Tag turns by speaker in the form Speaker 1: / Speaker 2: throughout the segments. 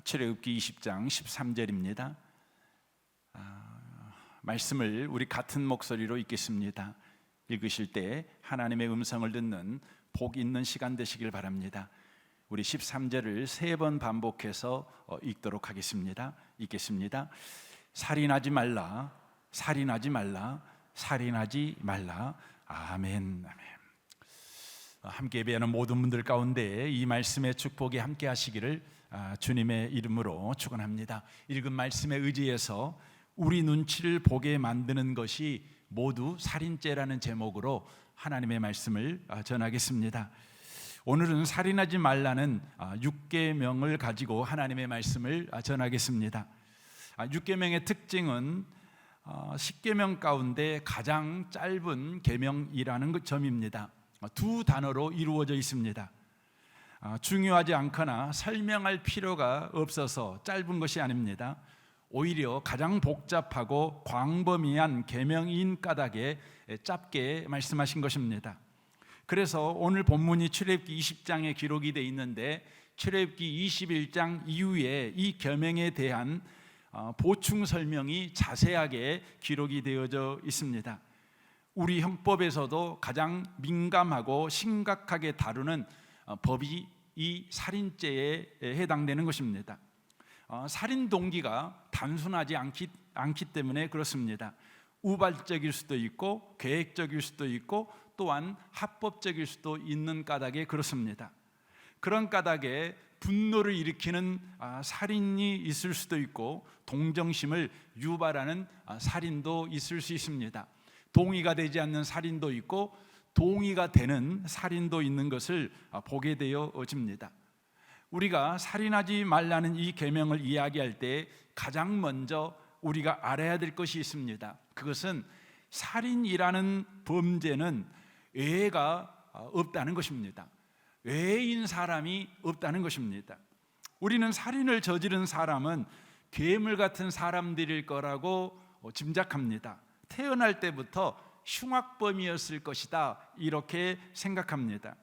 Speaker 1: 출애굽기 20장 13절입니다. 말씀을 우리 같은 목소리로 읽겠습니다. 읽으실 때 하나님의 음성을 듣는 복 있는 시간 되시길 바랍니다. 우리 13절을 3번 반복해서 읽도록 하겠습니다. 읽겠습니다. 살인하지 말라, 살인하지 말라, 살인하지 말라. 아멘. 아멘. 함께 예배하는 모든 분들 가운데 이 말씀의 축복이 함께 하시기를 주님의 이름으로 축원합니다. 읽은 말씀에 의지해서 우리 눈치를 보게 만드는 것이 모두 살인죄라는 제목으로 하나님의 말씀을 전하겠습니다. 오늘은 살인하지 말라는 6계명을 가지고 하나님의 말씀을 전하겠습니다. 6계명의 특징은 10계명 가운데 가장 짧은 계명이라는 점입니다. 2 단어로 이루어져 있습니다. 중요하지 않거나 설명할 필요가 없어서 짧은 것이 아닙니다. 오히려 가장 복잡하고 광범위한 계명인 까닭에 짧게 말씀하신 것입니다. 그래서 오늘 본문이 출애굽기 20장에 기록이 되어 있는데 출애굽기 21장 이후에 이 계명에 대한 보충 설명이 자세하게 기록이 되어져 있습니다. 우리 형법에서도 가장 민감하고 심각하게 다루는 법이 이 살인죄에 해당되는 것입니다. 살인 동기가 단순하지 않기 때문에 그렇습니다. 우발적일 수도 있고 계획적일 수도 있고 또한 합법적일 수도 있는 까닭에 그렇습니다. 그런 까닭에 분노를 일으키는 살인이 있을 수도 있고 동정심을 유발하는 살인도 있을 수 있습니다. 동의가 되지 않는 살인도 있고 동의가 되는 살인도 있는 것을 보게 되어집니다. 우리가 살인하지 말라는 이 계명을 이야기할 때 가장 먼저 우리가 알아야 될 것이 있습니다. 그것은 살인이라는 범죄는 예외가 없다는 것입니다. 예외인 사람이 없다는 것입니다. 우리는 살인을 저지른 사람은 괴물 같은 사람들일 거라고 짐작합니다. 태어날 때부터 흉악범이었을 것이다 이렇게 생각합니다.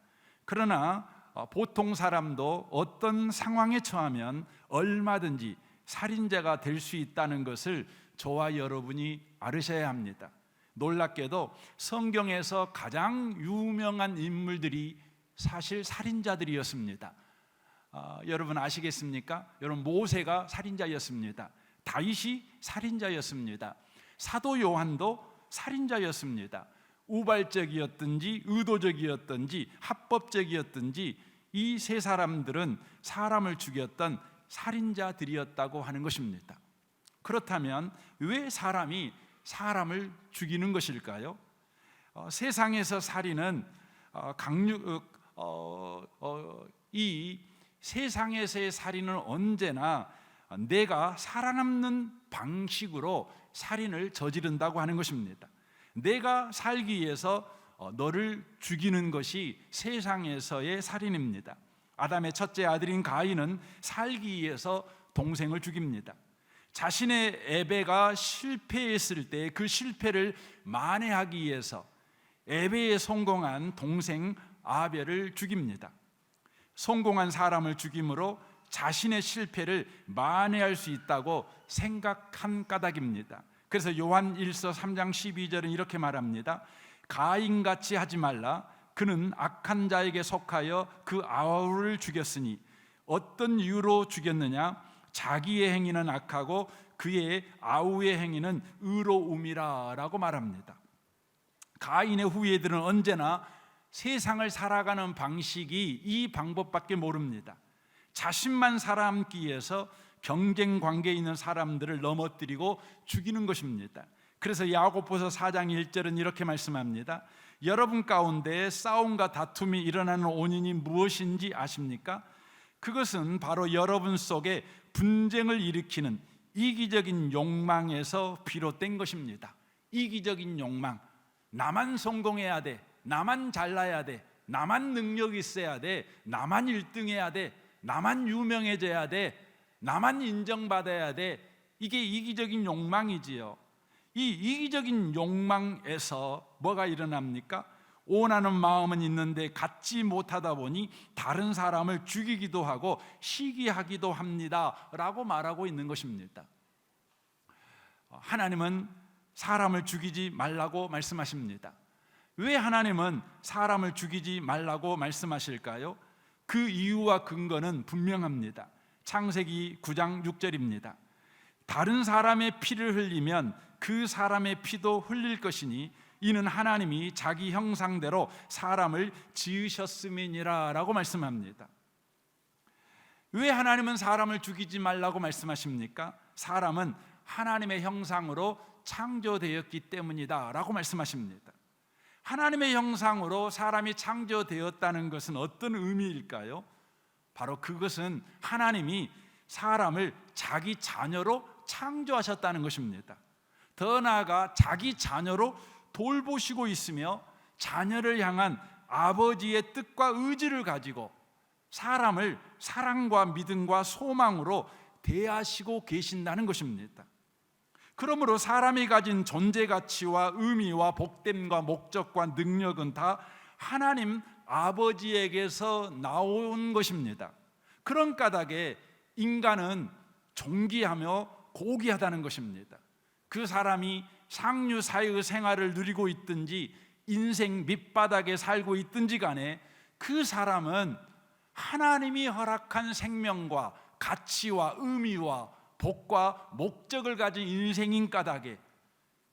Speaker 1: 그러나 보통 사람도 어떤 상황에 처하면 얼마든지 살인자가 될 수 있다는 것을 저와 여러분이 알으셔야 합니다. 놀랍게도 성경에서 가장 유명한 인물들이 사실 살인자들이었습니다. 여러분 아시겠습니까? 여러분 모세가 살인자였습니다. 다윗이 살인자였습니다. 사도 요한도 살인자였습니다. 우발적이었든지 의도적이었든지 합법적이었든지 이 세 사람들은 사람을 죽였던 살인자들이었다고 하는 것입니다. 그렇다면 왜 사람이 사람을 죽이는 것일까요? 세상에서 살인은 이 세상에서의 살인은 언제나 내가 살아남는 방식으로 살인을 저지른다고 하는 것입니다. 내가 살기 위해서 너를 죽이는 것이 세상에서의 살인입니다. 아담의 첫째 아들인 가인은 살기 위해서 동생을 죽입니다. 자신의 애배가 실패했을 때 그 실패를 만회하기 위해서 애배에 성공한 동생 아벨을 죽입니다. 성공한 사람을 죽임으로 자신의 실패를 만회할 수 있다고 생각한 까닭입니다. 그래서 요한 1서 3장 12절은 이렇게 말합니다. 가인같이 하지 말라. 그는 악한 자에게 속하여 그 아우를 죽였으니 어떤 이유로 죽였느냐? 자기의 행위는 악하고 그의 아우의 행위는 의로움이라 라고 말합니다. 가인의 후예들은 언제나 세상을 살아가는 방식이 이 방법밖에 모릅니다. 자신만 살아남기 위해서 경쟁 관계에 있는 사람들을 넘어뜨리고 죽이는 것입니다. 그래서 야고보서 4장 1절은 이렇게 말씀합니다. 여러분 가운데 싸움과 다툼이 일어나는 원인이 무엇인지 아십니까? 그것은 바로 여러분 속에 분쟁을 일으키는 이기적인 욕망에서 비롯된 것입니다. 이기적인 욕망, 나만 성공해야 돼, 나만 잘나야 돼, 나만 능력이 있어야 돼, 나만 1등해야 돼, 나만 유명해져야 돼, 나만 인정받아야 돼. 이게 이기적인 욕망이지요. 이 이기적인 욕망에서 뭐가 일어납니까? 원하는 마음은 있는데 갖지 못하다 보니 다른 사람을 죽이기도 하고 시기하기도 합니다 라고 말하고 있는 것입니다. 하나님은 사람을 죽이지 말라고 말씀하십니다. 왜 하나님은 사람을 죽이지 말라고 말씀하실까요? 그 이유와 근거는 분명합니다. 창세기 9장 6절입니다. 다른 사람의 피를 흘리면 그 사람의 피도 흘릴 것이니 이는 하나님이 자기 형상대로 사람을 지으셨음이니라 라고 말씀합니다. 왜 하나님은 사람을 죽이지 말라고 말씀하십니까? 사람은 하나님의 형상으로 창조되었기 때문이다 라고 말씀하십니다. 하나님의 형상으로 사람이 창조되었다는 것은 어떤 의미일까요? 바로 그것은 하나님이 사람을 자기 자녀로 창조하셨다는 것입니다. 더 나아가 자기 자녀로 돌보시고 있으며 자녀를 향한 아버지의 뜻과 의지를 가지고 사람을 사랑과 믿음과 소망으로 대하시고 계신다는 것입니다. 그러므로 사람이 가진 존재 가치와 의미와 복됨과 목적과 능력은 다 하나님 아버지에게서 나온 것입니다. 그런 까닭에 인간은 존귀하며 고귀하다는 것입니다. 그 사람이 상류사회의 생활을 누리고 있든지 인생 밑바닥에 살고 있든지 간에 그 사람은 하나님이 허락한 생명과 가치와 의미와 복과 목적을 가진 인생인 까닭에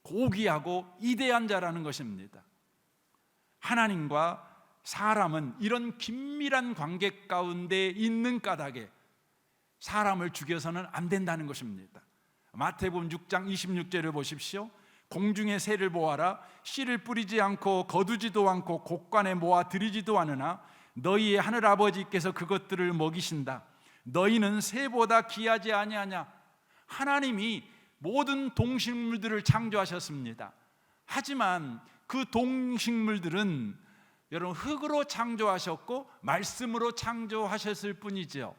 Speaker 1: 고귀하고 이대한 자라는 것입니다. 하나님과 사람은 이런 긴밀한 관계 가운데 있는 까닭에 사람을 죽여서는 안 된다는 것입니다. 마태복음 6장 26절을 보십시오. 공중의 새를 보아라. 씨를 뿌리지 않고 거두지도 않고 곡간에 모아 들이지도 않으나 너희의 하늘아버지께서 그것들을 먹이신다. 너희는 새보다 귀하지 아니하냐. 하나님이 모든 동식물들을 창조하셨습니다. 하지만 그 동식물들은 여러분 흙으로 창조하셨고 말씀으로 창조하셨을 뿐이죠.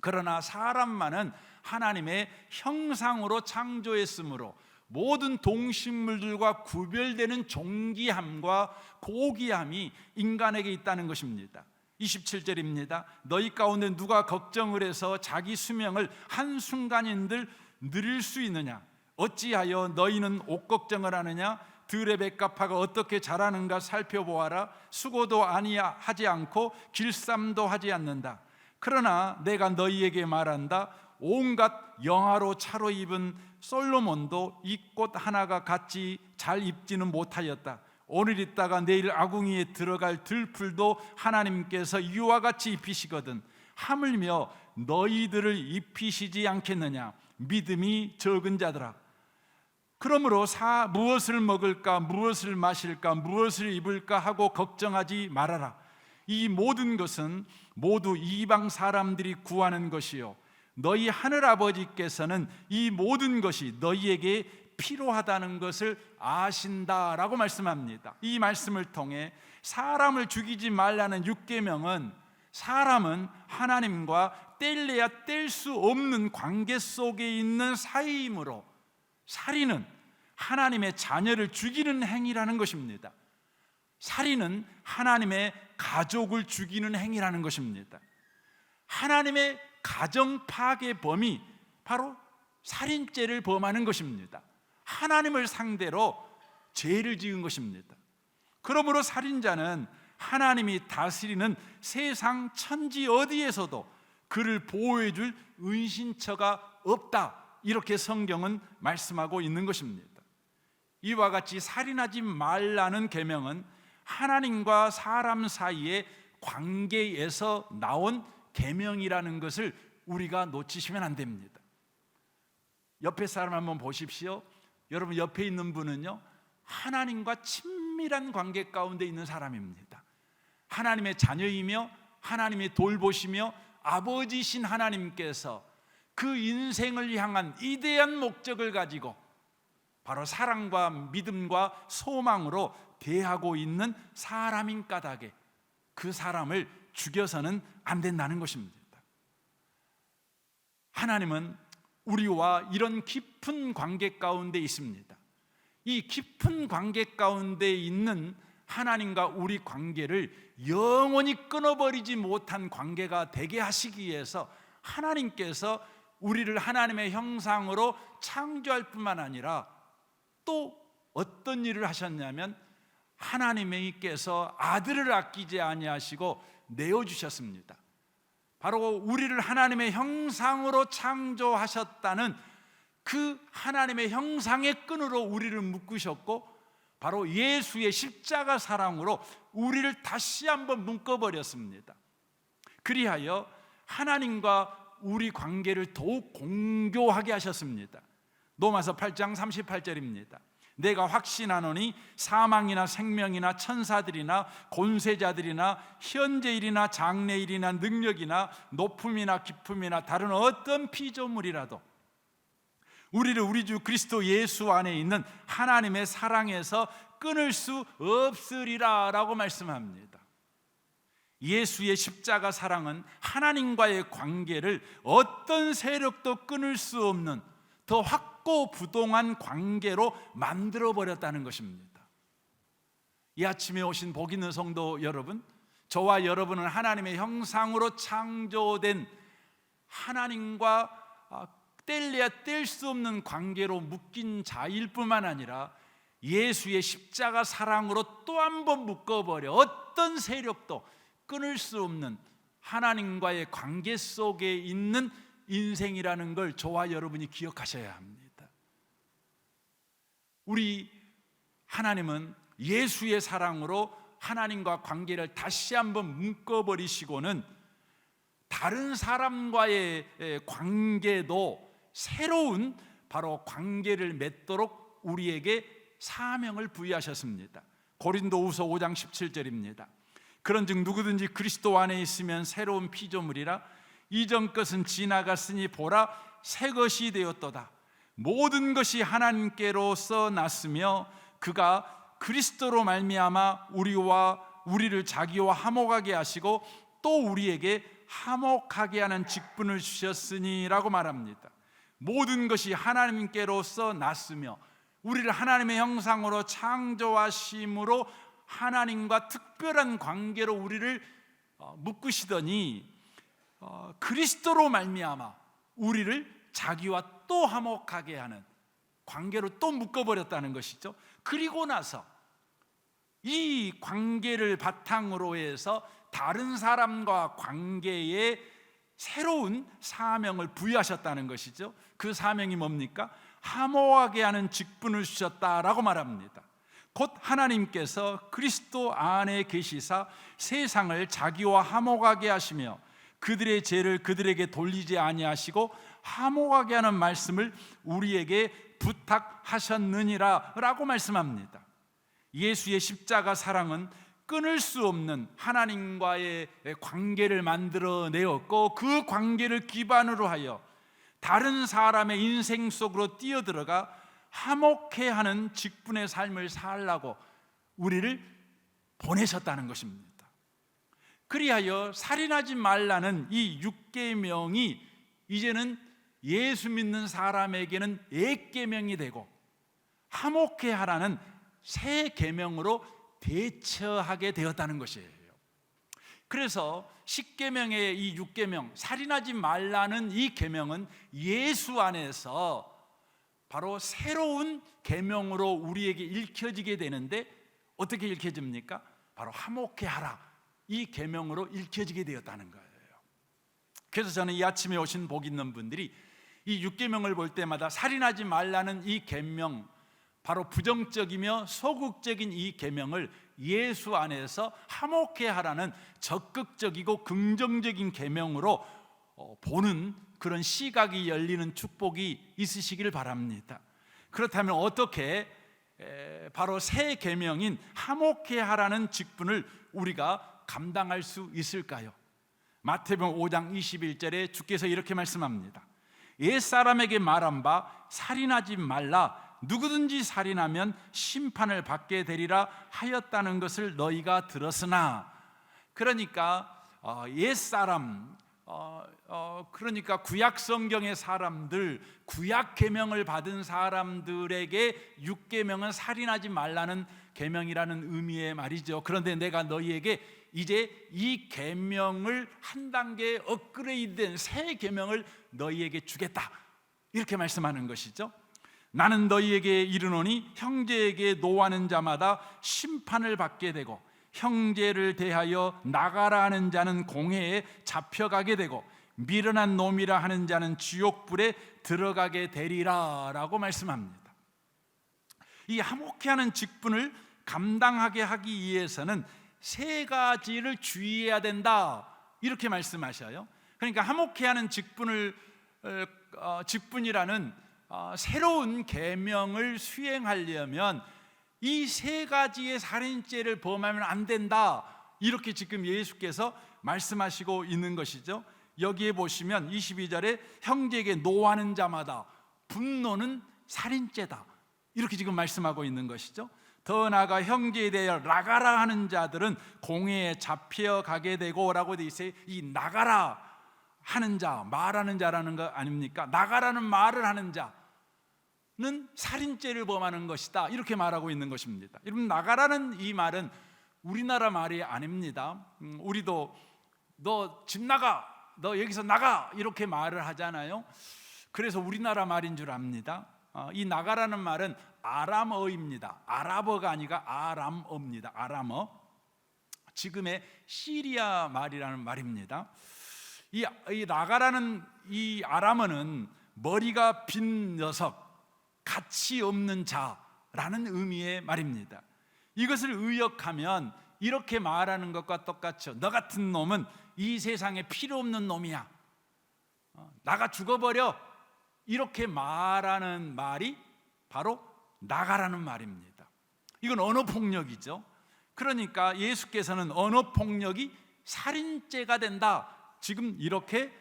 Speaker 1: 그러나 사람만은 하나님의 형상으로 창조했으므로 모든 동식물들과 구별되는 존귀함과 고귀함이 인간에게 있다는 것입니다. 27절입니다. 너희 가운데 누가 걱정을 해서 자기 수명을 한순간인들 누릴 수 있느냐? 어찌하여 너희는 옷 걱정을 하느냐? 들의 백합화가 어떻게 자라는가 살펴보아라. 수고도 하지 않고 길쌈도 하지 않는다. 그러나 내가 너희에게 말한다. 온갖 영화로 차려입은 솔로몬도 이 꽃 하나가 같이 잘 입지는 못하였다. 오늘 있다가 내일 아궁이에 들어갈 들풀도 하나님께서 이와 같이 입히시거든. 하물며 너희들을 입히시지 않겠느냐. 믿음이 적은 자들아. 그러므로 무엇을 먹을까, 무엇을 마실까, 무엇을 입을까 하고 걱정하지 말아라. 이 모든 것은 모두 이방 사람들이 구하는 것이요 너희 하늘아버지께서는 이 모든 것이 너희에게 필요하다는 것을 아신다라고 말씀합니다. 이 말씀을 통해 사람을 죽이지 말라는 6계명은 사람은 하나님과 뗄래야 뗄 수 없는 관계 속에 있는 사이이므로 살인은 하나님의 자녀를 죽이는 행위라는 것입니다. 살인은 하나님의 가족을 죽이는 행위라는 것입니다. 하나님의 가정 파괴 범이 바로 살인죄를 범하는 것입니다. 하나님을 상대로 죄를 지은 것입니다. 그러므로 살인자는 하나님이 다스리는 세상 천지 어디에서도 그를 보호해 줄 은신처가 없다. 이렇게 성경은 말씀하고 있는 것입니다. 이와 같이 살인하지 말라는 계명은 하나님과 사람 사이의 관계에서 나온 계명이라는 것을 우리가 놓치시면 안 됩니다. 옆에 사람 한번 보십시오. 여러분 옆에 있는 분은요 하나님과 친밀한 관계 가운데 있는 사람입니다. 하나님의 자녀이며 하나님이 돌보시며 아버지신 하나님께서 그 인생을 향한 이대한 목적을 가지고 바로 사랑과 믿음과 소망으로 대하고 있는 사람인 까닭에 그 사람을 죽여서는 안 된다는 것입니다. 하나님은 우리와 이런 깊은 관계 가운데 있습니다. 이 깊은 관계 가운데 있는 하나님과 우리 관계를 영원히 끊어버리지 못한 관계가 되게 하시기 위해서 하나님께서 우리를 하나님의 형상으로 창조할 뿐만 아니라 또 어떤 일을 하셨냐면 하나님께서 아들을 아끼지 아니하시고 내어주셨습니다. 바로 우리를 하나님의 형상으로 창조하셨다는 그 하나님의 형상의 끈으로 우리를 묶으셨고 바로 예수의 십자가 사랑으로 우리를 다시 한번 묶어버렸습니다. 그리하여 하나님과 우리 관계를 더욱 공교하게 하셨습니다. 로마서 8장 38절입니다. 내가 확신하노니 사망이나 생명이나 천사들이나 권세자들이나 현재일이나 장래일이나 능력이나 높음이나 깊음이나 다른 어떤 피조물이라도 우리를 우리 주 그리스도 예수 안에 있는 하나님의 사랑에서 끊을 수 없으리라 라고 말씀합니다. 예수의 십자가 사랑은 하나님과의 관계를 어떤 세력도 끊을 수 없는 더 확고부동한 관계로 만들어버렸다는 것입니다. 이 아침에 오신 복 있는 성도 여러분, 저와 여러분은 하나님의 형상으로 창조된 하나님과 뗄래야 뗄 수 없는 관계로 묶인 자일 뿐만 아니라 예수의 십자가 사랑으로 또 한 번 묶어버려 어떤 세력도 끊을 수 없는 하나님과의 관계 속에 있는 인생이라는 걸 저와 여러분이 기억하셔야 합니다. 우리 하나님은 예수의 사랑으로 하나님과 관계를 다시 한번 묶어버리시고는 다른 사람과의 관계도 새로운 바로 관계를 맺도록 우리에게 사명을 부여하셨습니다. 고린도후서 5장 17절입니다. 그런즉 누구든지 그리스도 안에 있으면 새로운 피조물이라 이전 것은 지나갔으니 보라 새 것이 되었도다. 모든 것이 하나님께로서 났으며 그가 그리스도로 말미암아 우리를 자기와 화목하게 하시고 또 우리에게 화목하게 하는 직분을 주셨으니 라고 말합니다. 모든 것이 하나님께로서 났으며 우리를 하나님의 형상으로 창조하심으로 하나님과 특별한 관계로 우리를 묶으시더니 그리스도로 말미암아 우리를 자기와 또 화목하게 하는 관계로 또 묶어버렸다는 것이죠. 그리고 나서 이 관계를 바탕으로 해서 다른 사람과 관계에 새로운 사명을 부여하셨다는 것이죠. 그 사명이 뭡니까? 화목하게 하는 직분을 주셨다라고 말합니다. 곧 하나님께서 그리스도 안에 계시사 세상을 자기와 화목하게 하시며 그들의 죄를 그들에게 돌리지 아니하시고 화목하게 하는 말씀을 우리에게 부탁하셨느니라 라고 말씀합니다. 예수의 십자가 사랑은 끊을 수 없는 하나님과의 관계를 만들어내었고 그 관계를 기반으로 하여 다른 사람의 인생 속으로 뛰어들어가 화목해하는 직분의 삶을 살라고 우리를 보내셨다는 것입니다. 그리하여 살인하지 말라는 이 6계명이 이제는 예수 믿는 사람에게는 액계명이 되고 화목해하라는 새 계명으로 대처하게 되었다는 것이에요. 그래서 10계명의 이 6계명, 살인하지 말라는 이 계명은 예수 안에서 바로 새로운 계명으로 우리에게 읽혀지게 되는데 어떻게 읽혀집니까? 바로 화목해하라, 이 계명으로 읽혀지게 되었다는 거예요. 그래서 저는 이 아침에 오신 복 있는 분들이 이 6계명을 볼 때마다 살인하지 말라는 이 계명, 바로 부정적이며 소극적인 이 계명을 예수 안에서 화목해하라는 적극적이고 긍정적인 계명으로 보는 그런 시각이 열리는 축복이 있으시기를 바랍니다. 그렇다면 어떻게 바로 새 계명인 화목해하라는 직분을 우리가 감당할 수 있을까요? 마태복음 5장 21절에 주께서 이렇게 말씀합니다. 옛사람에게 말한 바 살인하지 말라, 누구든지 살인하면 심판을 받게 되리라 하였다는 것을 너희가 들었으나, 그러니까 옛사람, 그러니까 구약 성경의 사람들, 구약 계명을 받은 사람들에게 6계명은 살인하지 말라는 계명이라는 의미의 말이죠. 그런데 내가 너희에게 이제 이 계명을 한 단계 업그레이드된 새 계명을 너희에게 주겠다, 이렇게 말씀하는 것이죠. 나는 너희에게 이르노니 형제에게 노하는 자마다 심판을 받게 되고 형제를 대하여 나가라 하는 자는 공회에 잡혀가게 되고 미련한 놈이라 하는 자는 지옥불에 들어가게 되리라 라고 말씀합니다. 이 화목해하는 직분을 감당하게 하기 위해서는 세 가지를 주의해야 된다, 이렇게 말씀하셔요. 그러니까 화목해하는 직분이라는 새로운 계명을 수행하려면 이 세 가지의 살인죄를 범하면 안 된다, 이렇게 지금 예수께서 말씀하시고 있는 것이죠. 여기에 보시면 22절에 형제에게 노하는 자마다, 분노는 살인죄다, 이렇게 지금 말씀하고 있는 것이죠. 더 나아가 형제에 대하여 나가라 하는 자들은 공회에 잡혀가게 되고 라고 돼 있어요. 이 나가라 하는 자, 말하는 자라는 거 아닙니까? 나가라는 말을 하는 자는 살인죄를 범하는 것이다, 이렇게 말하고 있는 것입니다. 여러분, 나가라는 이 말은 우리나라 말이 아닙니다. 우리도 너 집 나가, 너 여기서 나가, 이렇게 말을 하잖아요. 그래서 우리나라 말인 줄 압니다. 이 나가라는 말은 아람어입니다. 아랍어가 아니라 아람어입니다. 아람어, 지금의 시리아 말이라는 말입니다. 이 나가라는 이 아람어는 머리가 빈 녀석, 가치 없는 자라는 의미의 말입니다. 이것을 의역하면 이렇게 말하는 것과 똑같죠. 너 같은 놈은 이 세상에 필요 없는 놈이야, 나가 죽어버려, 이렇게 말하는 말이 바로 나가라는 말입니다. 이건 언어폭력이죠. 그러니까 예수께서는 언어폭력이 살인죄가 된다, 지금 이렇게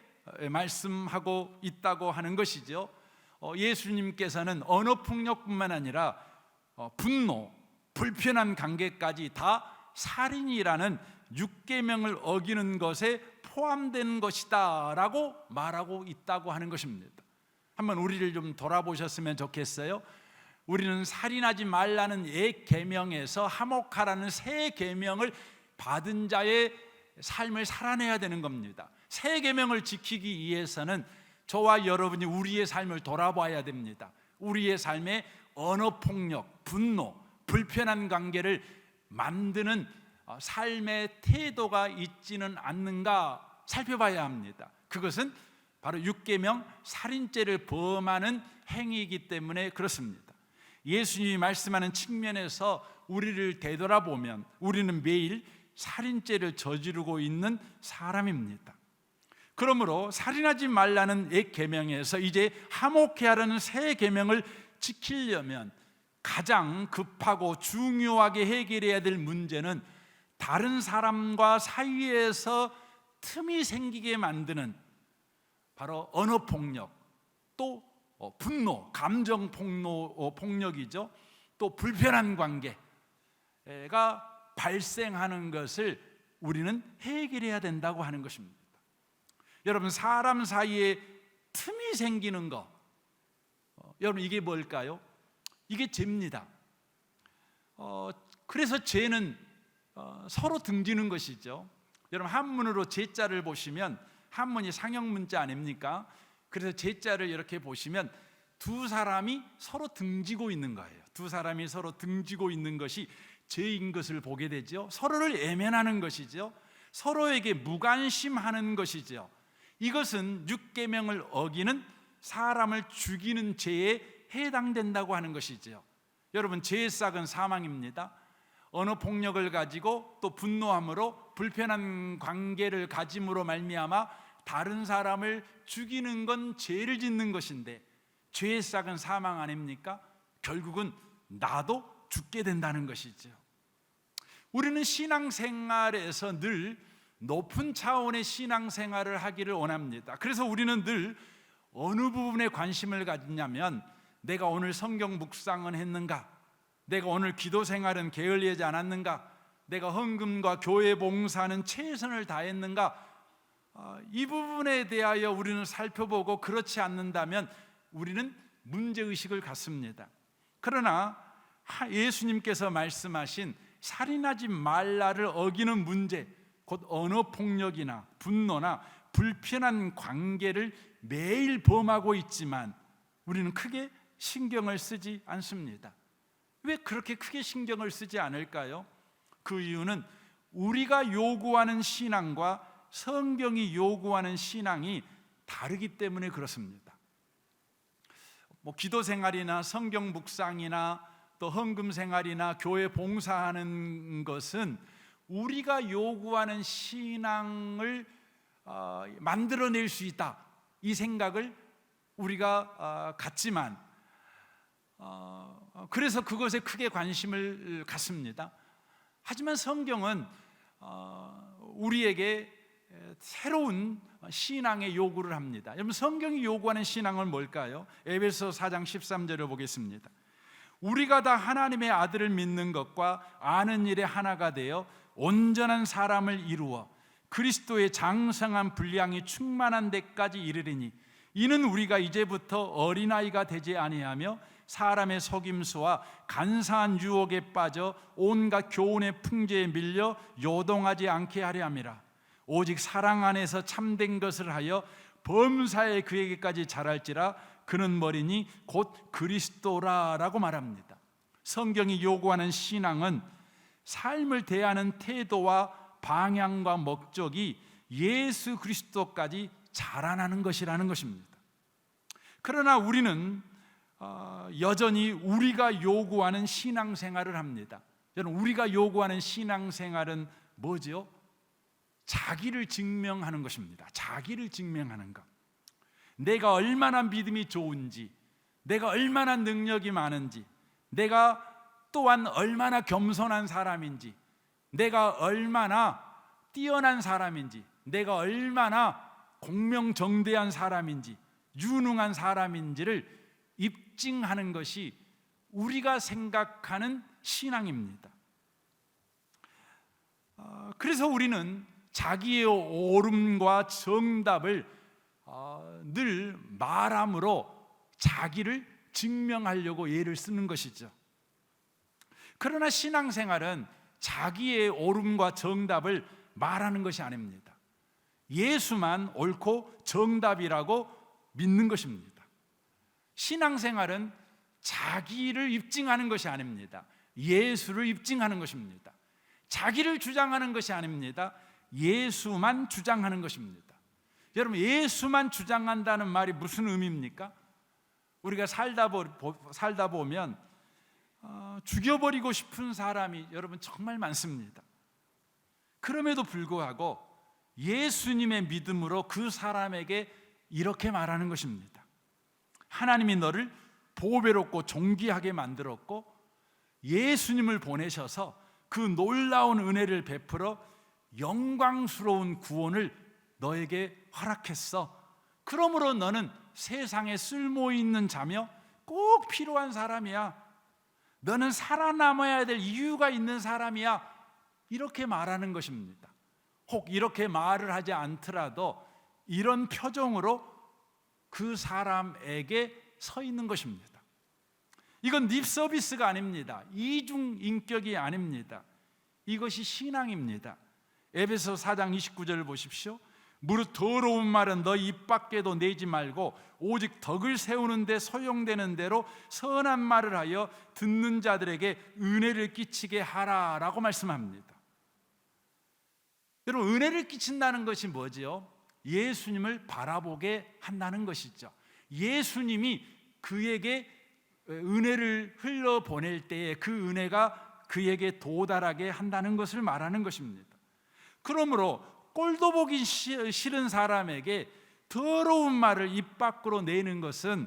Speaker 1: 말씀하고 있다고 하는 것이죠. 예수님께서는 언어폭력뿐만 아니라 분노, 불편한 관계까지 다 살인이라는 6계명을 어기는 것에 포함된 것이다 라고 말하고 있다고 하는 것입니다. 한번 우리를 좀 돌아보셨으면 좋겠어요. 우리는 살인하지 말라는 옛 계명에서 화목하라는 새 계명을 받은 자의 삶을 살아내야 되는 겁니다. 새 계명을 지키기 위해서는 저와 여러분이 우리의 삶을 돌아봐야 됩니다. 우리의 삶에 언어폭력, 분노, 불편한 관계를 만드는 삶의 태도가 있지는 않는가 살펴봐야 합니다. 그것은 바로 6계명 살인죄를 범하는 행위이기 때문에 그렇습니다. 예수님이 말씀하는 측면에서 우리를 되돌아보면 우리는 매일 살인죄를 저지르고 있는 사람입니다. 그러므로 살인하지 말라는 옛 계명에서 이제 화목해하라는 새 계명을 지키려면 가장 급하고 중요하게 해결해야 될 문제는 다른 사람과 사이에서 틈이 생기게 만드는 바로 언어폭력, 또 분노, 감정폭력이죠. 또 불편한 관계가 발생하는 것을 우리는 해결해야 된다고 하는 것입니다. 여러분, 사람 사이에 틈이 생기는 것, 여러분 이게 뭘까요? 이게 죄입니다. 그래서 죄는 서로 등지는 것이죠. 여러분, 한문으로 죄자를 보시면 한문이 상형문자 아닙니까? 그래서 죄자를 이렇게 보시면 두 사람이 서로 등지고 있는 거예요. 두 사람이 서로 등지고 있는 것이 죄인 것을 보게 되죠. 서로를 애면하는 것이죠. 서로에게 무관심하는 것이죠. 이것은 6계명을 어기는 사람을 죽이는 죄에 해당된다고 하는 것이죠. 여러분, 죄의 싹은 사망입니다. 언어폭력을 가지고 또 분노함으로 불편한 관계를 가짐으로 말미암아 다른 사람을 죽이는 건 죄를 짓는 것인데 죄의 싹은 사망 아닙니까? 결국은 나도 죽게 된다는 것이죠. 우리는 신앙생활에서 늘 높은 차원의 신앙생활을 하기를 원합니다. 그래서 우리는 늘 어느 부분에 관심을 가지냐면 내가 오늘 성경 묵상은 했는가? 내가 오늘 기도 생활은 게을리하지 않았는가? 내가 헌금과 교회 봉사는 최선을 다했는가? 이 부분에 대하여 우리는 살펴보고 그렇지 않는다면 우리는 문제의식을 갖습니다. 그러나 예수님께서 말씀하신 살인하지 말라를 어기는 문제, 곧 언어폭력이나 분노나 불편한 관계를 매일 범하고 있지만 우리는 크게 신경을 쓰지 않습니다. 왜 그렇게 크게 신경을 쓰지 않을까요? 그 이유는 우리가 요구하는 신앙과 성경이 요구하는 신앙이 다르기 때문에 그렇습니다. 기도 생활이나 성경 묵상이나 또 헌금 생활이나 교회 봉사하는 것은 우리가 요구하는 신앙을 만들어낼 수 있다, 이 생각을 우리가 갖지만 그래서 그것에 크게 관심을 갖습니다. 하지만 성경은 우리에게 새로운 신앙의 요구를 합니다. 여러분, 성경이 요구하는 신앙은 뭘까요? 에베소 4장 13절을 보겠습니다. 우리가 다 하나님의 아들을 믿는 것과 아는 일에 하나가 되어 온전한 사람을 이루어 그리스도의 장성한 분량이 충만한 데까지 이르리니 이는 우리가 이제부터 어린아이가 되지 아니하며 사람의 속임수와 간사한 유혹에 빠져 온갖 교훈의 풍제에 밀려 요동하지 않게 하려 함이라. 오직 사랑 안에서 참된 것을 하여 범사에 그에게까지 자랄지라. 그는 머리니 곧 그리스도라라고 말합니다. 성경이 요구하는 신앙은 삶을 대하는 태도와 방향과 목적이 예수 그리스도까지 자라나는 것이라는 것입니다. 그러나 우리는 여전히 우리가 요구하는 신앙생활을 합니다. 여러분, 우리가 요구하는 신앙생활은 뭐죠? 자기를 증명하는 것입니다. 자기를 증명하는 것. 내가 얼마나 믿음이 좋은지, 내가 얼마나 능력이 많은지, 내가 또한 얼마나 겸손한 사람인지, 내가 얼마나 뛰어난 사람인지, 내가 얼마나 공명정대한 사람인지, 유능한 사람인지를 입증하는 것이 우리가 생각하는 신앙입니다. 그래서 우리는 자기의 옳음과 정답을 늘 말함으로 자기를 증명하려고 애를 쓰는 것이죠. 그러나 신앙생활은 자기의 옳음과 정답을 말하는 것이 아닙니다. 예수만 옳고 정답이라고 믿는 것입니다. 신앙생활은 자기를 입증하는 것이 아닙니다. 예수를 입증하는 것입니다. 자기를 주장하는 것이 아닙니다. 예수만 주장하는 것입니다. 여러분, 예수만 주장한다는 말이 무슨 의미입니까? 우리가 살다 보면 죽여버리고 싶은 사람이 여러분 정말 많습니다. 그럼에도 불구하고 예수님의 믿음으로 그 사람에게 이렇게 말하는 것입니다. 하나님이 너를 보배롭고 존귀하게 만들었고 예수님을 보내셔서 그 놀라운 은혜를 베풀어 영광스러운 구원을 너에게 허락했어. 그러므로 너는 세상에 쓸모있는 자며 꼭 필요한 사람이야. 너는 살아남아야 될 이유가 있는 사람이야. 이렇게 말하는 것입니다. 혹 이렇게 말을 하지 않더라도 이런 표정으로 그 사람에게 서 있는 것입니다. 이건 립 서비스가 아닙니다. 이중인격이 아닙니다. 이것이 신앙입니다. 에베소 4장 29절을 보십시오. 무릇 더러운 말은 너 입 밖에도 내지 말고 오직 덕을 세우는 데 소용되는 대로 선한 말을 하여 듣는 자들에게 은혜를 끼치게 하라라고 말씀합니다. 여러분, 은혜를 끼친다는 것이 뭐지요? 예수님을 바라보게 한다는 것이죠. 예수님이 그에게 은혜를 흘러보낼 때에 그 은혜가 그에게 도달하게 한다는 것을 말하는 것입니다. 그러므로 꼴도 보기 싫은 사람에게 더러운 말을 입 밖으로 내는 것은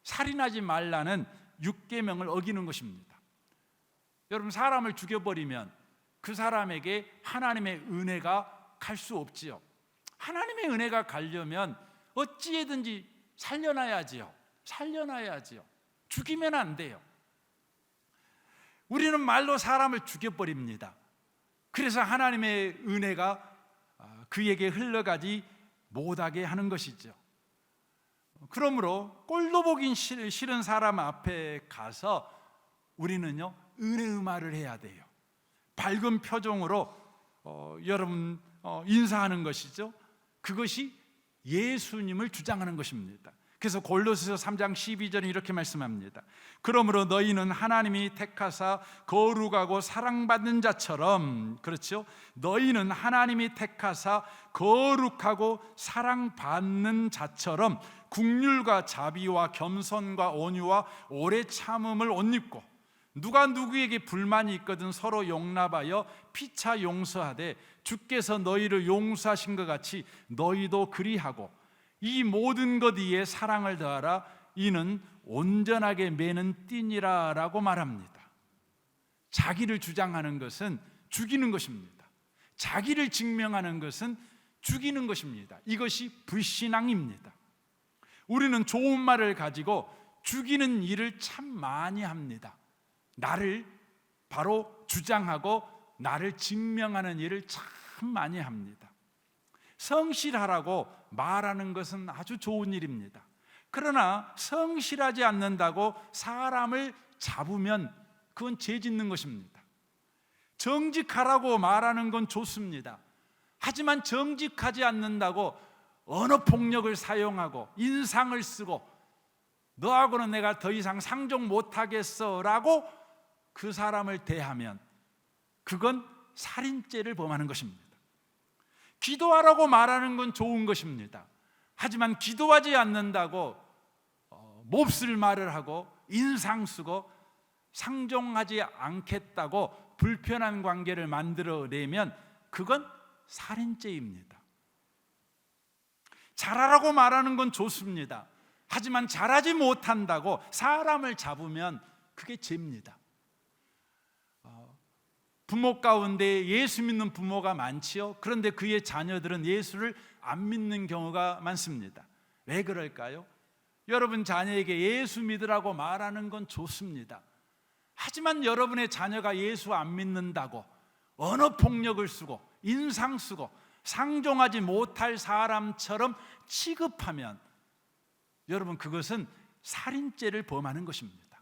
Speaker 1: 살인하지 말라는 6계명을 어기는 것입니다. 여러분, 사람을 죽여버리면 그 사람에게 하나님의 은혜가 갈 수 없지요. 하나님의 은혜가 가려면 어찌해든지 살려놔야지요. 죽이면 안 돼요. 우리는 말로 사람을 죽여버립니다. 그래서 하나님의 은혜가 그에게 흘러가지 못하게 하는 것이죠. 그러므로 꼴도 보기 싫은 사람 앞에 가서 우리는요 은혜의 말을 해야 돼요. 밝은 표정으로 여러분 인사하는 것이죠. 그것이 예수님을 주장하는 것입니다. 그래서 골로새서 3장 12절에 이렇게 말씀합니다. 그러므로 너희는 하나님이 택하사 거룩하고 사랑받는 자처럼, 그렇죠? 너희는 하나님이 택하사 거룩하고 사랑받는 자처럼 긍휼과 자비와 겸손과 온유와 오래 참음을 옷 입고, 누가 누구에게 불만이 있거든 서로 용납하여 피차 용서하되 주께서 너희를 용서하신 것 같이 너희도 그리하고 이 모든 것 위에 사랑을 더하라. 이는 온전하게 매는 띠니라 라고 말합니다. 자기를 주장하는 것은 죽이는 것입니다. 자기를 증명하는 것은 죽이는 것입니다. 이것이 불신앙입니다. 우리는 좋은 말을 가지고 죽이는 일을 참 많이 합니다. 나를 바로 주장하고 나를 증명하는 일을 참 많이 합니다. 성실하라고 말하는 것은 아주 좋은 일입니다. 그러나 성실하지 않는다고 사람을 잡으면 그건 죄 짓는 것입니다. 정직하라고 말하는 건 좋습니다. 하지만 정직하지 않는다고 언어폭력을 사용하고 인상을 쓰고 너하고는 내가 더 이상 상종 못하겠어 라고 그 사람을 대하면 그건 살인죄를 범하는 것입니다. 기도하라고 말하는 건 좋은 것입니다. 하지만 기도하지 않는다고 몹쓸 말을 하고 인상 쓰고 상종하지 않겠다고 불편한 관계를 만들어내면 그건 살인죄입니다. 잘하라고 말하는 건 좋습니다. 하지만 잘하지 못한다고 사람을 잡으면 그게 죄입니다. 부모 가운데 예수 믿는 부모가 많지요. 그런데 그의 자녀들은 예수를 안 믿는 경우가 많습니다. 왜 그럴까요? 여러분 자녀에게 예수 믿으라고 말하는 건 좋습니다. 하지만 여러분의 자녀가 예수 안 믿는다고 언어폭력을 쓰고 인상 쓰고 상종하지 못할 사람처럼 취급하면 여러분 그것은 살인죄를 범하는 것입니다.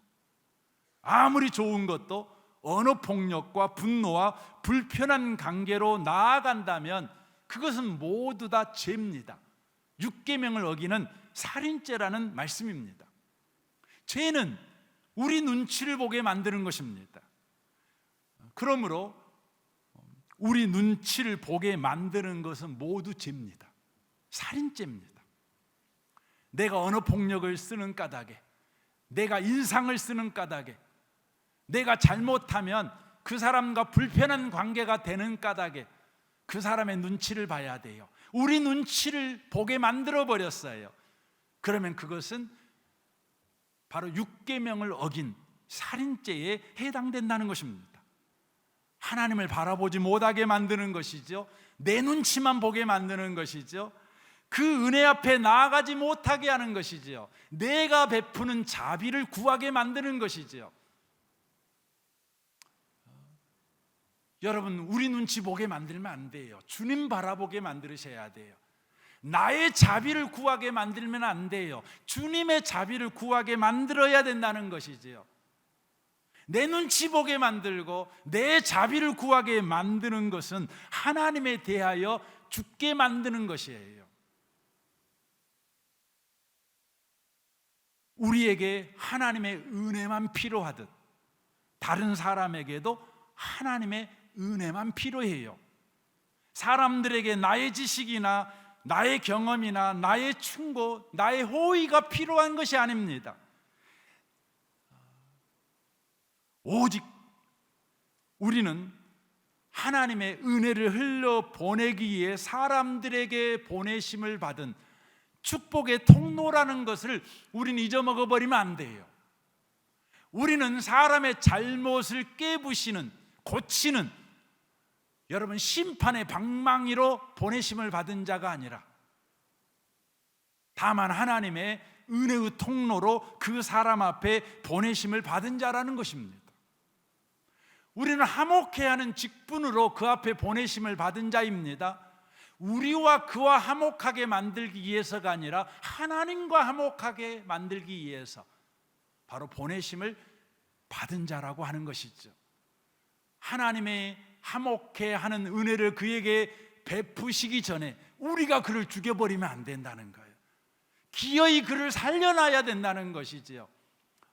Speaker 1: 아무리 좋은 것도 언어폭력과 분노와 불편한 관계로 나아간다면 그것은 모두 다 죄입니다. 6계명을 어기는 살인죄라는 말씀입니다. 죄는 우리 눈치를 보게 만드는 것입니다. 그러므로 우리 눈치를 보게 만드는 것은 모두 죄입니다. 살인죄입니다. 내가 언어폭력을 쓰는 까닭에, 내가 인상을 쓰는 까닭에, 내가 잘못하면 그 사람과 불편한 관계가 되는 까닭에 그 사람의 눈치를 봐야 돼요. 우리 눈치를 보게 만들어 버렸어요. 그러면 그것은 바로 6계명을 어긴 살인죄에 해당된다는 것입니다. 하나님을 바라보지 못하게 만드는 것이죠. 내 눈치만 보게 만드는 것이죠. 그 은혜 앞에 나아가지 못하게 하는 것이죠. 내가 베푸는 자비를 구하게 만드는 것이죠. 여러분 우리 눈치 보게 만들면 안 돼요. 주님 바라보게 만드셔야 돼요. 나의 자비를 구하게 만들면 안 돼요. 주님의 자비를 구하게 만들어야 된다는 것이지요. 내 눈치 보게 만들고 내 자비를 구하게 만드는 것은 하나님에 대하여 죽게 만드는 것이에요. 우리에게 하나님의 은혜만 필요하듯 다른 사람에게도 하나님의 은혜만 필요해요. 사람들에게 나의 지식이나 나의 경험이나 나의 충고, 나의 호의가 필요한 것이 아닙니다. 오직 우리는 하나님의 은혜를 흘려보내기 위해 사람들에게 보내심을 받은 축복의 통로라는 것을 우리는 잊어먹어버리면 안 돼요. 우리는 사람의 잘못을 깨부시는, 고치는 여러분 심판의 방망이로 보내심을 받은 자가 아니라 다만 하나님의 은혜의 통로로 그 사람 앞에 보내심을 받은 자라는 것입니다. 우리는 화목해 하는 직분으로 그 앞에 보내심을 받은 자입니다. 우리와 그와 화목하게 만들기 위해서가 아니라 하나님과 화목하게 만들기 위해서 바로 보내심을 받은 자라고 하는 것이죠. 하나님의 화목해 하는 은혜를 그에게 베푸시기 전에 우리가 그를 죽여버리면 안 된다는 거예요. 기어이 그를 살려놔야 된다는 것이지요.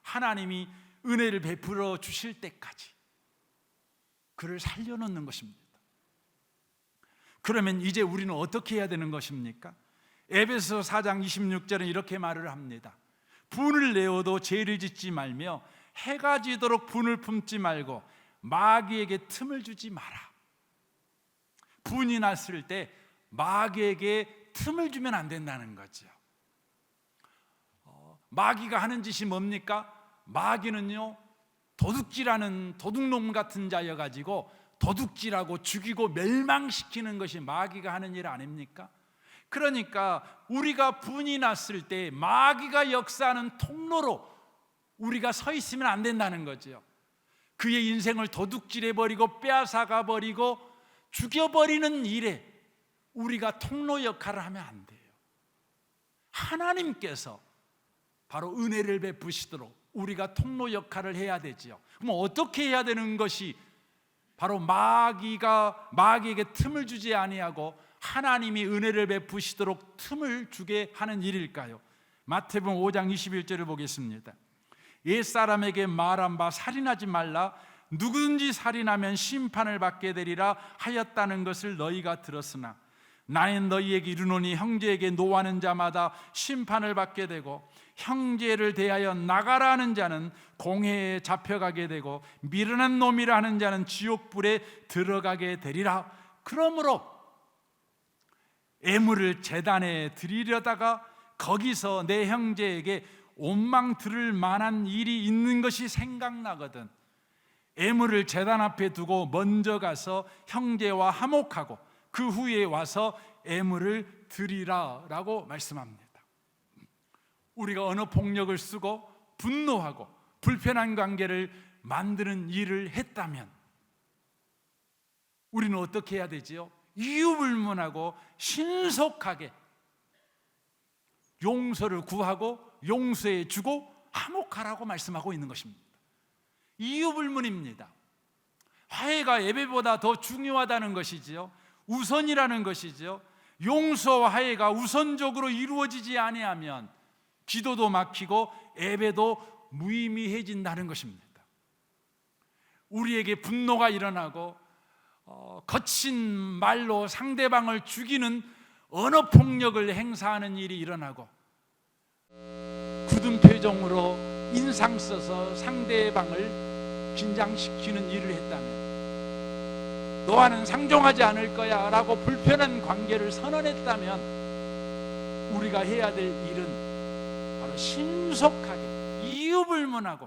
Speaker 1: 하나님이 은혜를 베풀어 주실 때까지 그를 살려놓는 것입니다. 그러면 이제 우리는 어떻게 해야 되는 것입니까? 에베소 4장 26절은 이렇게 말을 합니다. 분을 내어도 죄를 짓지 말며 해가 지도록 분을 품지 말고 마귀에게 틈을 주지 마라. 분이 났을 때 마귀에게 틈을 주면 안 된다는 거죠. 마귀가 하는 짓이 뭡니까? 마귀는요, 도둑질하는 도둑놈 같은 자여가지고 도둑질하고 죽이고 멸망시키는 것이 마귀가 하는 일 아닙니까? 그러니까 우리가 분이 났을 때 마귀가 역사하는 통로로 우리가 서 있으면 안 된다는 거죠. 그의 인생을 도둑질해버리고 빼앗아가버리고 죽여버리는 일에 우리가 통로 역할을 하면 안 돼요. 하나님께서 바로 은혜를 베푸시도록 우리가 통로 역할을 해야 되지요. 그럼 어떻게 해야 되는 것이 바로 마귀에게 틈을 주지 아니하고 하나님이 은혜를 베푸시도록 틈을 주게 하는 일일까요? 마태복음 5장 21절을 보겠습니다. 옛사람에게 말한 바 살인하지 말라, 누구든지 살인하면 심판을 받게 되리라 하였다는 것을 너희가 들었으나 나는 너희에게 이르노니 형제에게 노하는 자마다 심판을 받게 되고 형제를 대하여 나가라 하는 자는 공회에 잡혀가게 되고 미련한 놈이라 하는 자는 지옥불에 들어가게 되리라. 그러므로 애물을 제단에 드리려다가 거기서 내 형제에게 원망 들을 만한 일이 있는 것이 생각나거든 애물을 제단 앞에 두고 먼저 가서 형제와 화목하고 그 후에 와서 애물을 드리라 라고 말씀합니다. 우리가 어느 폭력을 쓰고 분노하고 불편한 관계를 만드는 일을 했다면 우리는 어떻게 해야 되지요? 이유불문하고 신속하게 용서를 구하고 용서해 주고 화목하라고 말씀하고 있는 것입니다. 이유불문입니다. 화해가 예배보다 더 중요하다는 것이지요. 우선이라는 것이지요. 용서와 화해가 우선적으로 이루어지지 아니하면 기도도 막히고 예배도 무의미해진다는 것입니다. 우리에게 분노가 일어나고 거친 말로 상대방을 죽이는 언어 폭력을 행사하는 일이 일어나고 굳은 표정으로 인상 써서 상대방을 긴장시키는 일을 했다면, 너와는 상종하지 않을 거야 라고 불편한 관계를 선언했다면 우리가 해야 될 일은 바로 신속하게 이유불문하고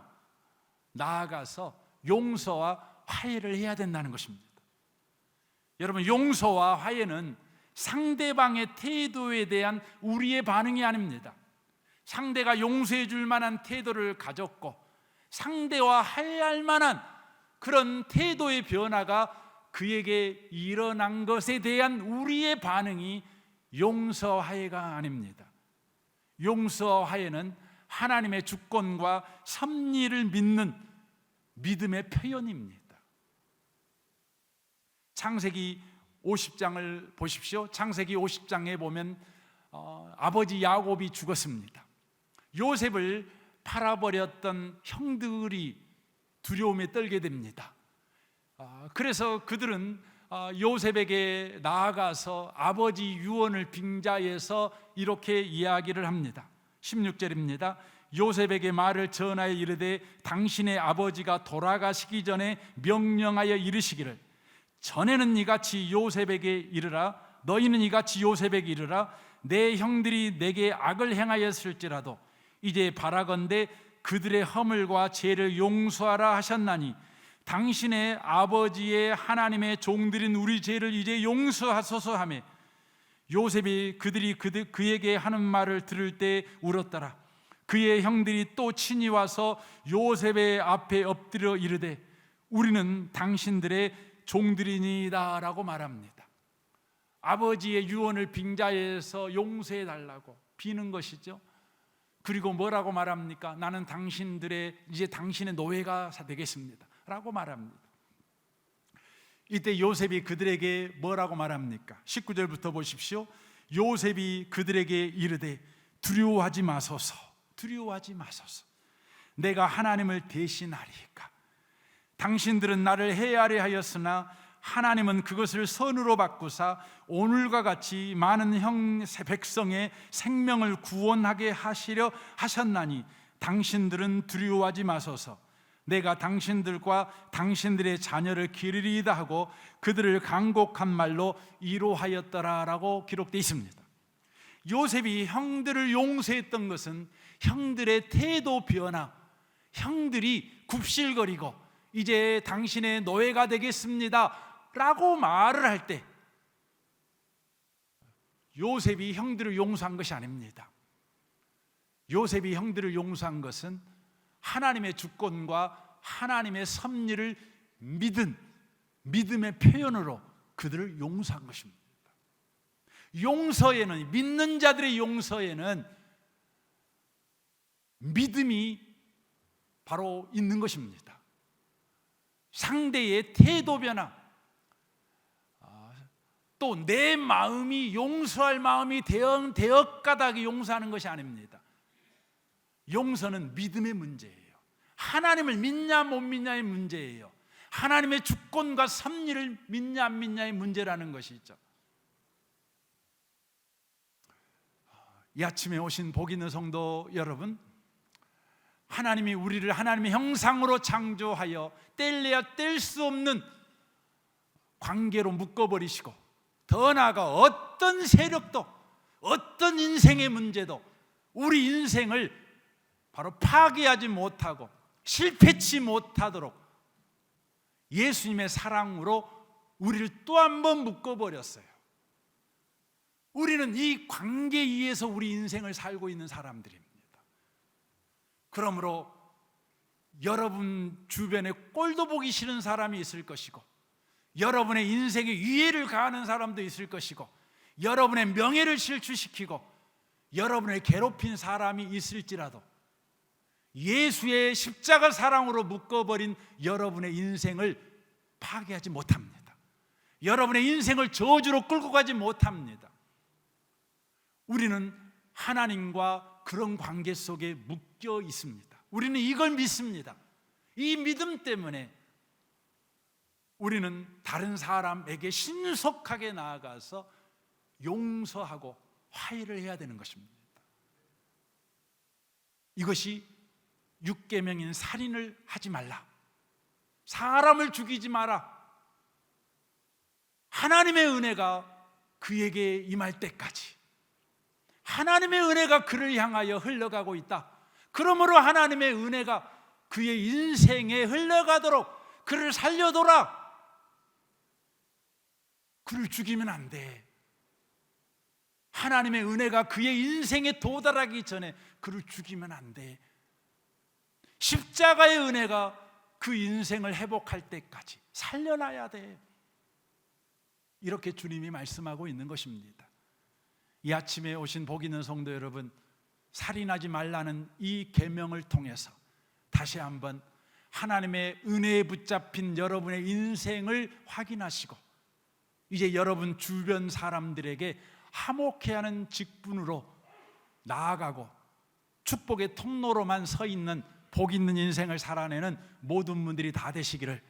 Speaker 1: 나아가서 용서와 화해를 해야 된다는 것입니다. 여러분, 용서와 화해는 상대방의 태도에 대한 우리의 반응이 아닙니다. 상대가 용서해 줄 만한 태도를 가졌고 상대와 화해할 만한 그런 태도의 변화가 그에게 일어난 것에 대한 우리의 반응이 용서와 화해가 아닙니다. 용서와 화해는 하나님의 주권과 섭리를 믿는 믿음의 표현입니다. 창세기 50장을 보십시오. 창세기 50장에 보면 아버지 야곱이 죽었습니다. 요셉을 팔아버렸던 형들이 두려움에 떨게 됩니다. 그래서 그들은 요셉에게 나아가서 아버지 유언을 빙자해서 이렇게 이야기를 합니다. 16절입니다. 요셉에게 말을 전하여 이르되 당신의 아버지가 돌아가시기 전에 명령하여 이르시기를 전에는 이같이 요셉에게 이르라, 너희는 이같이 요셉에게 이르라, 내 형들이 내게 악을 행하였을지라도 이제 바라건대 그들의 허물과 죄를 용서하라 하셨나니 당신의 아버지의 하나님의 종들인 우리 죄를 이제 용서하소서 하며 요셉이 그들이 그에게 하는 말을 들을 때 울었더라. 그의 형들이 또 친히 와서 요셉의 앞에 엎드려 이르되 우리는 당신들의 종들이니이다 라고 말합니다. 아버지의 유언을 빙자해서 용서해 달라고 비는 것이죠. 그리고 뭐라고 말합니까? 나는 이제 당신의 노예가 되겠습니다 라고 말합니다. 이때 요셉이 그들에게 뭐라고 말합니까? 19절부터 보십시오. 요셉이 그들에게 이르되 두려워하지 마소서, 두려워하지 마소서. 내가 하나님을 대신하리이까. 당신들은 나를 해하려 하였으나 하나님은 그것을 선으로 바꾸사 오늘과 같이 많은 백성의 생명을 구원하게 하시려 하셨나니 당신들은 두려워하지 마소서. 내가 당신들과 당신들의 자녀를 기르리이다 하고 그들을 간곡한 말로 위로하였더라라고 기록되어 있습니다. 요셉이 형들을 용서했던 것은 형들의 태도 변화, 형들이 굽실거리고 이제 당신의 노예가 되겠습니다 라고 말을 할 때 요셉이 형들을 용서한 것이 아닙니다. 요셉이 형들을 용서한 것은 하나님의 주권과 하나님의 섭리를 믿은 믿음의 표현으로 그들을 용서한 것입니다. 용서에는, 믿는 자들의 용서에는 믿음이 바로 있는 것입니다. 상대의 태도 변화, 또 내 마음이 용서할 마음이 되어가다가 용서하는 것이 아닙니다. 용서는 믿음의 문제예요. 하나님을 믿냐 못 믿냐의 문제예요. 하나님의 주권과 섭리를 믿냐 안 믿냐의 문제라는 것이죠. 이 아침에 오신 복 있는 성도 여러분, 하나님이 우리를 하나님의 형상으로 창조하여 뗄래야 뗄 수 없는 관계로 묶어버리시고, 더 나아가 어떤 세력도 어떤 인생의 문제도 우리 인생을 바로 파괴하지 못하고 실패치 못하도록 예수님의 사랑으로 우리를 또 한 번 묶어버렸어요. 우리는 이 관계에 의해서 우리 인생을 살고 있는 사람들입니다. 그러므로 여러분 주변에 꼴도 보기 싫은 사람이 있을 것이고, 여러분의 인생에 위해를 가하는 사람도 있을 것이고, 여러분의 명예를 실추시키고 여러분을 괴롭힌 사람이 있을지라도 예수의 십자가 사랑으로 묶어버린 여러분의 인생을 파괴하지 못합니다. 여러분의 인생을 저주로 끌고 가지 못합니다. 우리는 하나님과 그런 관계 속에 묶여 있습니다. 우리는 이걸 믿습니다. 이 믿음 때문에 우리는 다른 사람에게 신속하게 나아가서 용서하고 화해를 해야 되는 것입니다. 이것이 육계명인 살인을 하지 말라, 사람을 죽이지 마라, 하나님의 은혜가 그에게 임할 때까지 하나님의 은혜가 그를 향하여 흘러가고 있다. 그러므로 하나님의 은혜가 그의 인생에 흘러가도록 그를 살려둬라. 그를 죽이면 안 돼. 하나님의 은혜가 그의 인생에 도달하기 전에 그를 죽이면 안 돼. 십자가의 은혜가 그 인생을 회복할 때까지 살려놔야 돼. 이렇게 주님이 말씀하고 있는 것입니다. 이 아침에 오신 복 있는 성도 여러분, 살인하지 말라는 이 계명을 통해서 다시 한번 하나님의 은혜에 붙잡힌 여러분의 인생을 확인하시고, 이제 여러분 주변 사람들에게 화목해 하는 직분으로 나아가고 축복의 통로로만 서 있는 복 있는 인생을 살아내는 모든 분들이 다 되시기를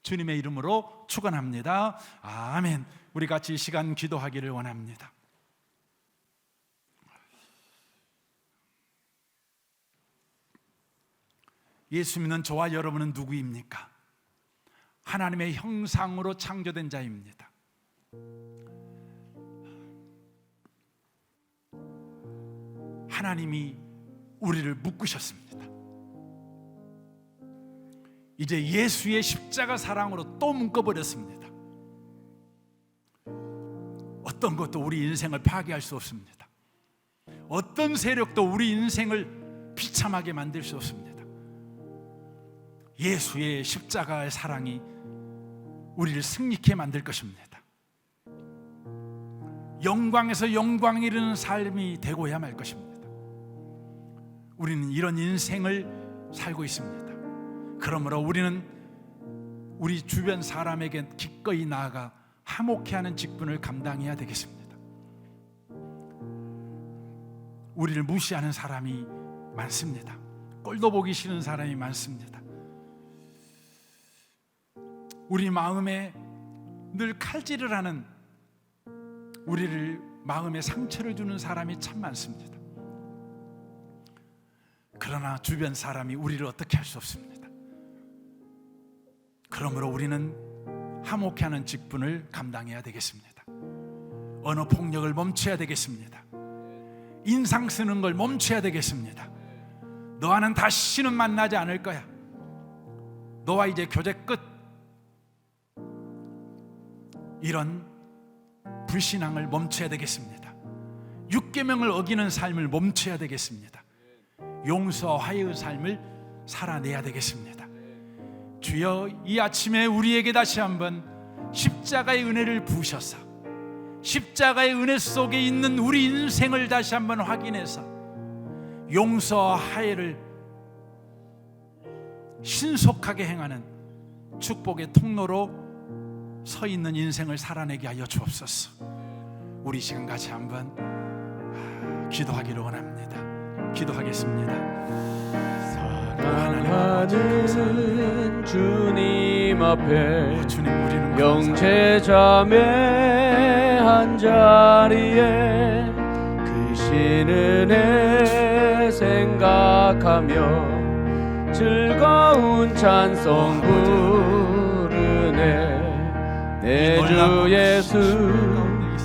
Speaker 1: 주님의 이름으로 축원합니다. 아멘. 우리 같이 이 시간 기도하기를 원합니다. 예수 믿는 저와 여러분은 누구입니까? 하나님의 형상으로 창조된 자입니다. 하나님이 우리를 묶으셨습니다. 이제 예수의 십자가 사랑으로 또 묶어버렸습니다. 어떤 것도 우리 인생을 파괴할 수 없습니다. 어떤 세력도 우리 인생을 비참하게 만들 수 없습니다. 예수의 십자가의 사랑이 우리를 승리케 만들 것입니다. 영광에서 영광에 이르는 삶이 되고야 말 것입니다. 우리는 이런 인생을 살고 있습니다. 그러므로 우리는 우리 주변 사람에게 기꺼이 나아가 화목해하는 직분을 감당해야 되겠습니다. 우리를 무시하는 사람이 많습니다. 꼴도 보기 싫은 사람이 많습니다. 우리 마음에 늘 칼질을 하는, 우리를 마음에 상처를 주는 사람이 참 많습니다. 그러나 주변 사람이 우리를 어떻게 할 수 없습니다. 그러므로 우리는 화목해하는 직분을 감당해야 되겠습니다. 언어 폭력을 멈춰야 되겠습니다. 인상 쓰는 걸 멈춰야 되겠습니다. 너와는 다시는 만나지 않을 거야. 너와 이제 교제 끝. 이런 불신앙을 멈춰야 되겠습니다. 육계명을 어기는 삶을 멈춰야 되겠습니다. 용서와 화해의 삶을 살아내야 되겠습니다. 주여, 이 아침에 우리에게 다시 한번 십자가의 은혜를 부으셔서 십자가의 은혜 속에 있는 우리 인생을 다시 한번 확인해서 용서와 화해를 신속하게 행하는 축복의 통로로 서 있는 인생을 살아내게 하여 주옵소서. 우리 시간 같이 한번 기도하기를 원합니다. 기도하겠습니다.
Speaker 2: 사랑하는 주님 앞에
Speaker 1: 주님, 우리는
Speaker 2: 형제자매 한자리에 크신 은혜 생각하며 즐거운 찬송 부르네. 내 주 예수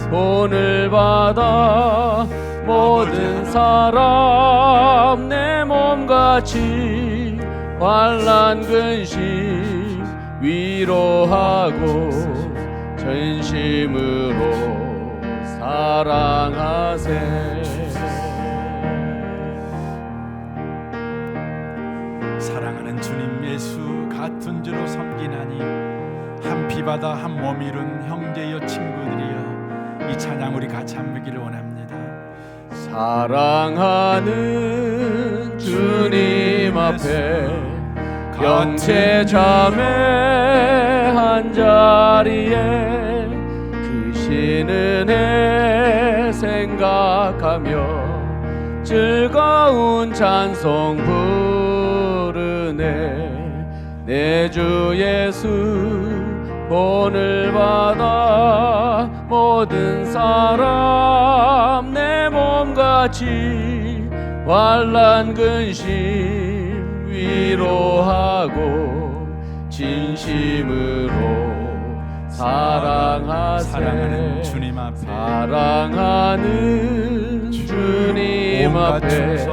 Speaker 2: 본을 받아 모든 사람 내 몸같이 환난 근심 위로하고 전심으로 사랑하세.
Speaker 1: 사랑하는 주님 예수 같은 주로 섬기나니 한 피바다 한 몸 이룬 형제여 친구들이여, 이 찬양 우리 같이 한번 원합니다.
Speaker 2: 사랑하는 주님 앞에 형제자매 한자리에 크신 은혜 생각하며 즐거운 찬송 부르네. 내 주 예수 본을 받아 모든 사람 내 몸같이 환난 근심 위로하고 진심으로 사랑하세.
Speaker 1: 사랑하는 주님 앞에
Speaker 2: 사랑하는 주님 앞에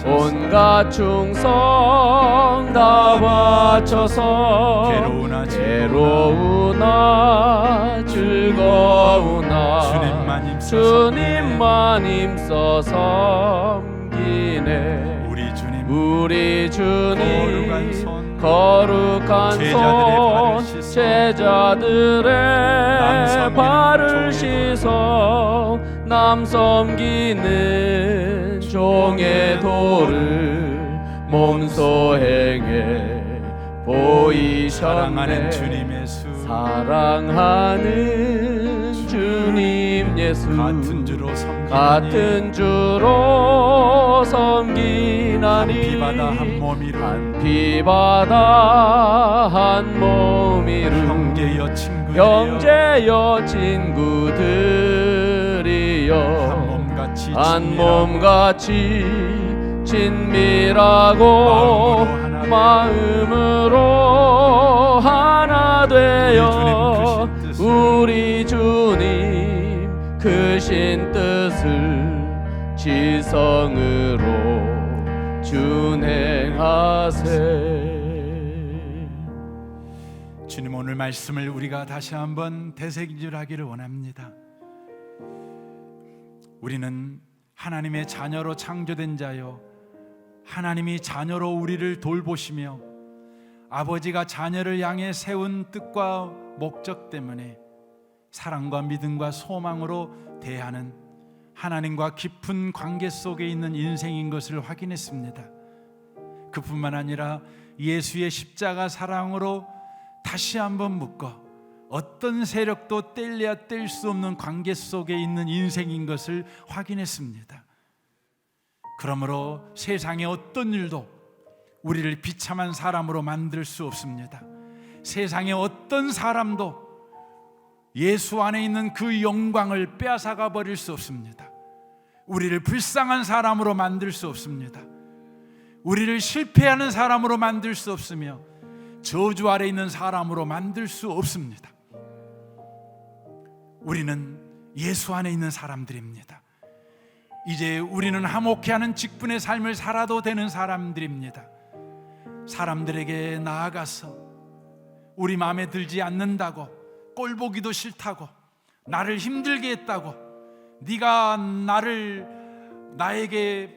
Speaker 2: 온갖 충성 다 바쳐서 괴로우나 즐거우나 주님만 힘써 섬기네. 우리 주님 거룩한 손 제자들의 발을 씻어 남 섬기는 종의 도를 몸소 행해 보이셨네. 사랑하는 주님 예수 같은 주로 섬기나니 한 피바다 한 몸 이룬 형제여 친구들이여 한 몸같이 친밀하고 마음으로 하나 되어 우리 주님 크신 뜻을 지성으로 준행하세.
Speaker 1: 주님, 오늘 말씀을 우리가 다시 한번 되새김질하기를 원합니다. 우리는 하나님의 자녀로 창조된 자요, 하나님이 자녀로 우리를 돌보시며 아버지가 자녀를 향해 세운 뜻과 목적 때문에 사랑과 믿음과 소망으로 대하는 하나님과 깊은 관계 속에 있는 인생인 것을 확인했습니다. 그뿐만 아니라 예수의 십자가 사랑으로 다시 한번 묶어 어떤 세력도 뗄래야 뗄 수 없는 관계 속에 있는 인생인 것을 확인했습니다. 그러므로 세상의 어떤 일도 우리를 비참한 사람으로 만들 수 없습니다. 세상의 어떤 사람도 예수 안에 있는 그 영광을 빼앗아가 버릴 수 없습니다. 우리를 불쌍한 사람으로 만들 수 없습니다. 우리를 실패하는 사람으로 만들 수 없으며 저주 아래 있는 사람으로 만들 수 없습니다. 우리는 예수 안에 있는 사람들입니다. 이제 우리는 화목해하는 직분의 삶을 살아도 되는 사람들입니다. 사람들에게 나아가서 우리 마음에 들지 않는다고, 꼴보기도 싫다고, 나를 힘들게 했다고, 네가 나에게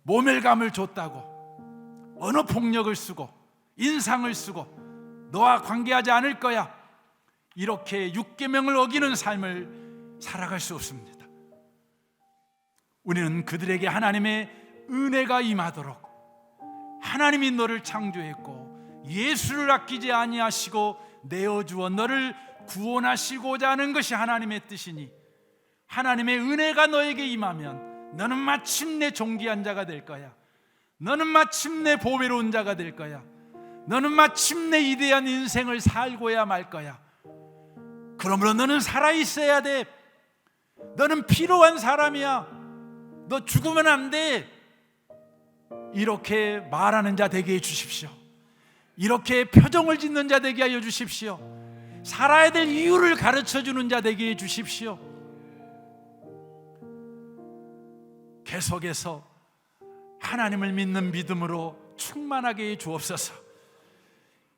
Speaker 1: 모멸감을 줬다고, 언어 폭력을 쓰고 인상을 쓰고 너와 관계하지 않을 거야, 이렇게 육계명을 어기는 삶을 살아갈 수 없습니다. 우리는 그들에게 하나님의 은혜가 임하도록, 하나님이 너를 창조했고 예수를 아끼지 아니하시고 내어주어 너를 구원하시고자 하는 것이 하나님의 뜻이니 하나님의 은혜가 너에게 임하면 너는 마침내 존귀한 자가 될 거야. 너는 마침내 보배로운 자가 될 거야. 너는 마침내 위대한 인생을 살고야 말 거야. 그러므로 너는 살아있어야 돼. 너는 필요한 사람이야. 너 죽으면 안 돼. 이렇게 말하는 자 되게 해주십시오. 이렇게 표정을 짓는 자 되게 하여 주십시오. 살아야 될 이유를 가르쳐주는 자 되게 해주십시오. 계속해서 하나님을 믿는 믿음으로 충만하게 해 주옵소서.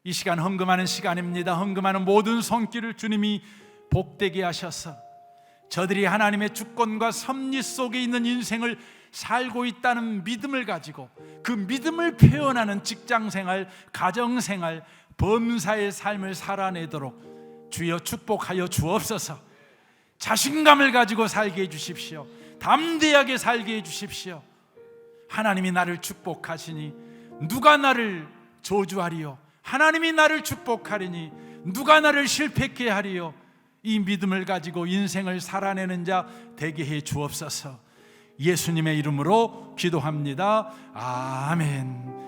Speaker 1: 이 시간 헌금하는 시간입니다. 헌금하는 모든 손길을 주님이 복되게 하셔서 저들이 하나님의 주권과 섭리 속에 있는 인생을 살고 있다는 믿음을 가지고 그 믿음을 표현하는 직장생활, 가정생활, 범사의 삶을 살아내도록 주여 축복하여 주옵소서. 자신감을 가지고 살게 해주십시오. 담대하게 살게 해주십시오. 하나님이 나를 축복하시니 누가 나를 저주하리요? 하나님이 나를 축복하리니 누가 나를 실패케 하리요? 이 믿음을 가지고 인생을 살아내는 자 되게 해 주옵소서. 예수님의 이름으로 기도합니다. 아멘.